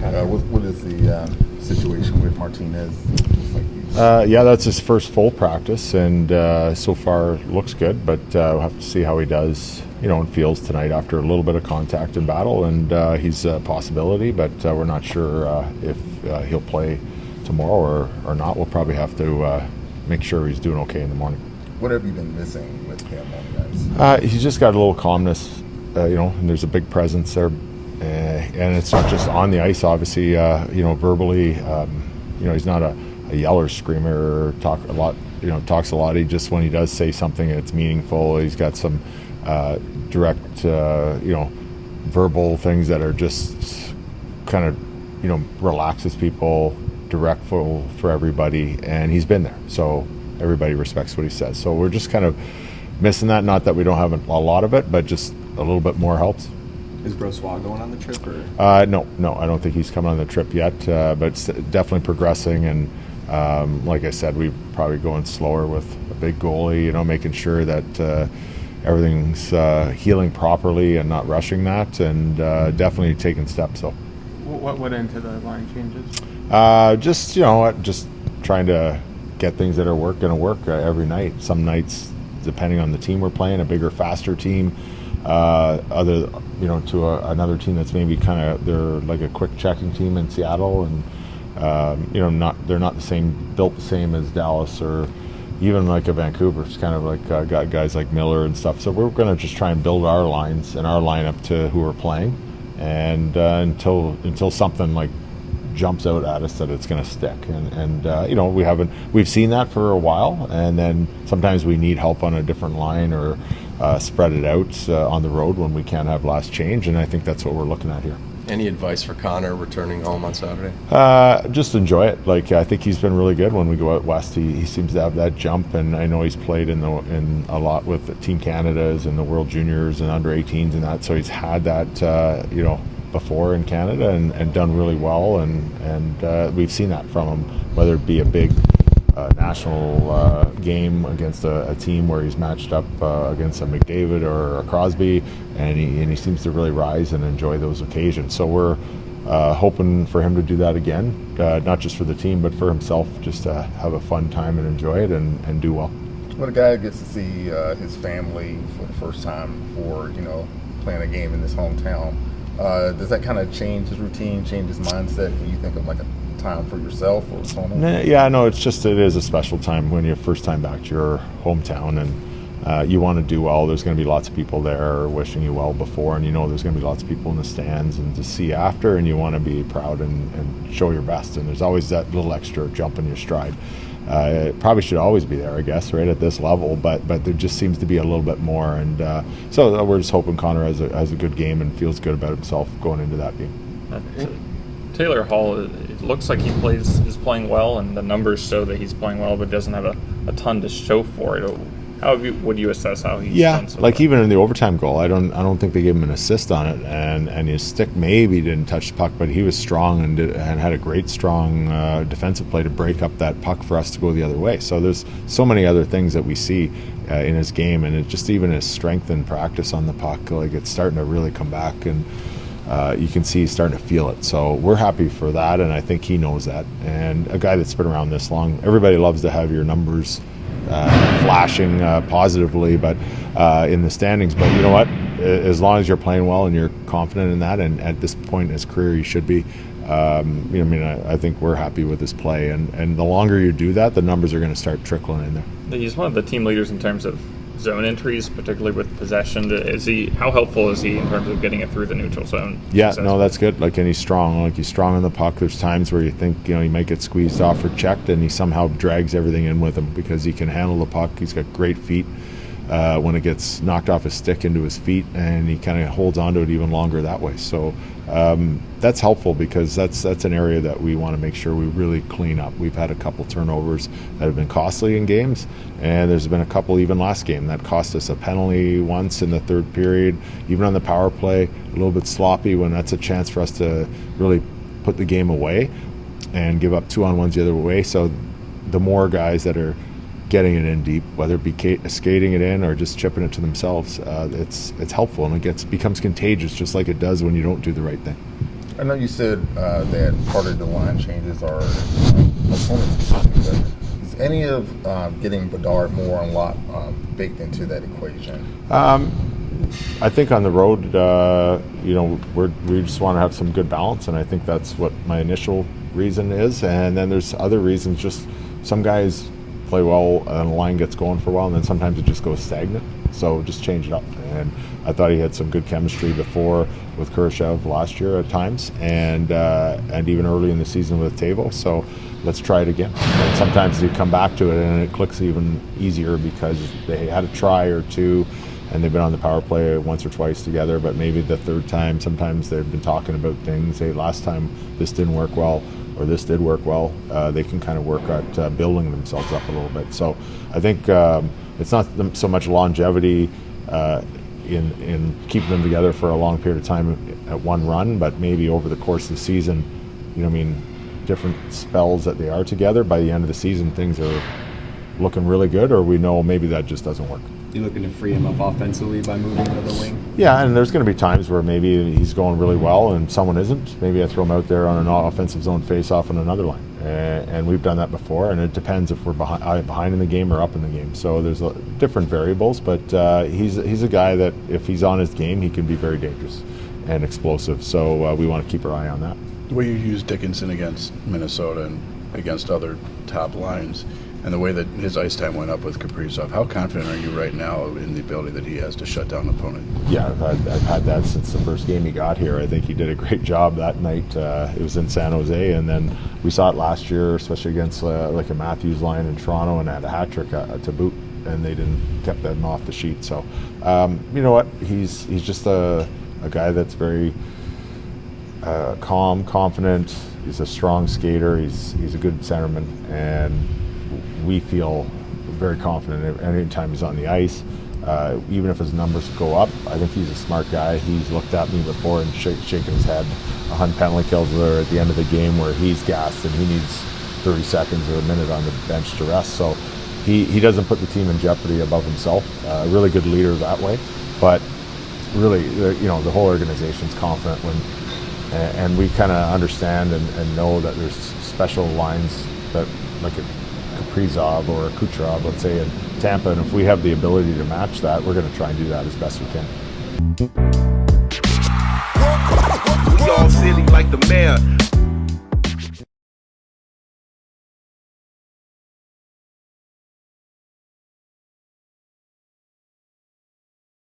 What is the situation with Martinez? That's his first full practice, and so far looks good, but we'll have to see how he does, and feels tonight after a little bit of contact and battle, and he's a possibility, but we're not sure if he'll play tomorrow or not. We'll probably have to make sure he's doing okay in the morning. What have you been missing with him on the ice? He's just got a little calmness, and there's a big presence there, and it's not just on the ice, obviously, verbally, he's not a yeller, screamer, talks a lot. He just, when he does say something, it's meaningful. He's got some direct, verbal things that are just kind of, relaxes people, direct for everybody, and he's been there. So everybody respects what he says. So we're just kind of missing that. Not that we don't have a lot of it, but just a little bit more helps. Is Brossoit going on the trip? Or? No, I don't think he's coming on the trip yet, but it's definitely progressing. And like I said, we're probably going slower with a big goalie, making sure that everything's healing properly and not rushing that, and definitely taking steps. So, what went into the line changes? Just trying to get things that are going to work every night. Some nights, depending on the team we're playing, a bigger, faster team. To another team that's maybe they're like a quick checking team in Seattle, and they're not built the same as Dallas or even like a Vancouver. It's kind of like got guys like Miller and stuff. So we're going to just try and build our lines and our lineup to who we're playing, and until something like jumps out at us that it's going to stick, and we've seen that for a while, and then sometimes we need help on a different line or spread it out on the road when we can't have last change, and I think that's what we're looking at here. Any advice for Connor returning home on Saturday? Just enjoy it. I think he's been really good when we go out west. He seems to have that jump, and I know he's played in a lot with Team Canada's and the World Juniors and under 18s and that, so he's had that before in Canada and done really well, and we've seen that from him, whether it be a big national game against a team where he's matched up against a McDavid or a Crosby, and he seems to really rise and enjoy those occasions. So we're hoping for him to do that again, not just for the team but for himself, just to have a fun time and enjoy it and do well. When a guy gets to see his family for the first time for playing a game in his hometown, does that kind of change his routine, change his mindset? Can you think of like a time for yourself or someone? Yeah, no, it is a special time when you're first time back to your hometown, and you want to do well. There's going to be lots of people there wishing you well before, and there's going to be lots of people in the stands and to see after, and you want to be proud and show your best, and there's always that little extra jump in your stride. It probably should always be there, I guess, right at this level, but there just seems to be a little bit more, and so we're just hoping Connor has a good game and feels good about himself going into that game. Taylor Hall, it looks like is playing well, and the numbers show that he's playing well, but doesn't have a ton to show for it. Would you assess how he's done so like well? Even in the overtime goal, I don't think they gave him an assist on it, and his stick maybe didn't touch the puck, but he was strong and had a great strong defensive play to break up that puck for us to go the other way. So there's so many other things that we see in his game, and it just even his strength and practice on the puck, like it's starting to really come back, and you can see he's starting to feel it. So we're happy for that, and I think he knows that. And a guy that's been around this long, everybody loves to have your numbers flashing positively, but in the standings. But you know what? As long as you're playing well and you're confident in that, and at this point in his career, you should be. I think we're happy with his play, and the longer you do that, the numbers are going to start trickling in there. He's one of the team leaders in terms of zone entries, particularly with possession. How helpful is he in terms of getting it through the neutral zone? Yeah, no, that's good. And he's strong. He's strong on the puck. There's times where you think he might get squeezed off or checked, and he somehow drags everything in with him because he can handle the puck. He's got great feet. When it gets knocked off his stick into his feet, and he kind of holds on to it even longer that way. So that's helpful because that's an area that we want to make sure we really clean up. We've had a couple turnovers that have been costly in games, and there's been a couple even last game that cost us a penalty once in the third period, even on the power play, a little bit sloppy when that's a chance for us to really put the game away and give up 2-on-1s the other way. So the more guys that are getting it in deep, whether it be skating it in or just chipping it to themselves, it's helpful, and it becomes contagious, just like it does when you don't do the right thing. I know you said that part of the line changes are opponent specific, but is any of getting Bedard more on lock baked into that equation? I think on the road, we just want to have some good balance, and I think that's what my initial reason is. And then there's other reasons. Just some guys play well, and the line gets going for a while, and then sometimes it just goes stagnant. So just change it up. And I thought he had some good chemistry before with Kurashev last year at times, and even early in the season with Tavo. So let's try it again. And sometimes you come back to it, and it clicks even easier because they had a try or two, and they've been on the power play once or twice together, but maybe the third time, sometimes they've been talking about things. Hey, last time this didn't work well, or this did work well. They can kind of work at building themselves up a little bit. So I think it's not so much longevity in keeping them together for a long period of time at one run, but maybe over the course of the season, different spells that they are together. By the end of the season, things are looking really good, or we know maybe that just doesn't work. You looking to free him up offensively by moving to the wing? Yeah, and there's going to be times where maybe he's going really well and someone isn't. Maybe I throw him out there on an offensive zone face-off on another line. And we've done that before, and it depends if we're behind in the game or up in the game. So there's different variables, but he's a guy that if he's on his game, he can be very dangerous and explosive. So we want to keep our eye on that. The way you use Dickinson against Minnesota and against other top lines, and the way that his ice time went up with Kaprizov, how confident are you right now in the ability that he has to shut down an opponent? Yeah, I've had that since the first game he got here. I think he did a great job that night. It was in San Jose, and then we saw it last year, especially against like a Matthews line in Toronto, and had a hat trick to boot, and they kept them off the sheet. So, you know what? He's just a guy that's very calm, confident. He's a strong skater. He's a good centerman, and we feel very confident anytime he's on the ice. Even if his numbers go up, I think he's a smart guy. He's looked at me before and shaken his head on penalty kills there at the end of the game where he's gassed and he needs 30 seconds or a minute on the bench to rest. So he doesn't put the team in jeopardy above himself. A really good leader that way. But really, the whole organization's confident and we kind of understand and know that there's special lines that like a Kaprizov or Kucherov, let's say, in Tampa, and if we have the ability to match that, we're going to try and do that as best we can. We all silly like the mayor.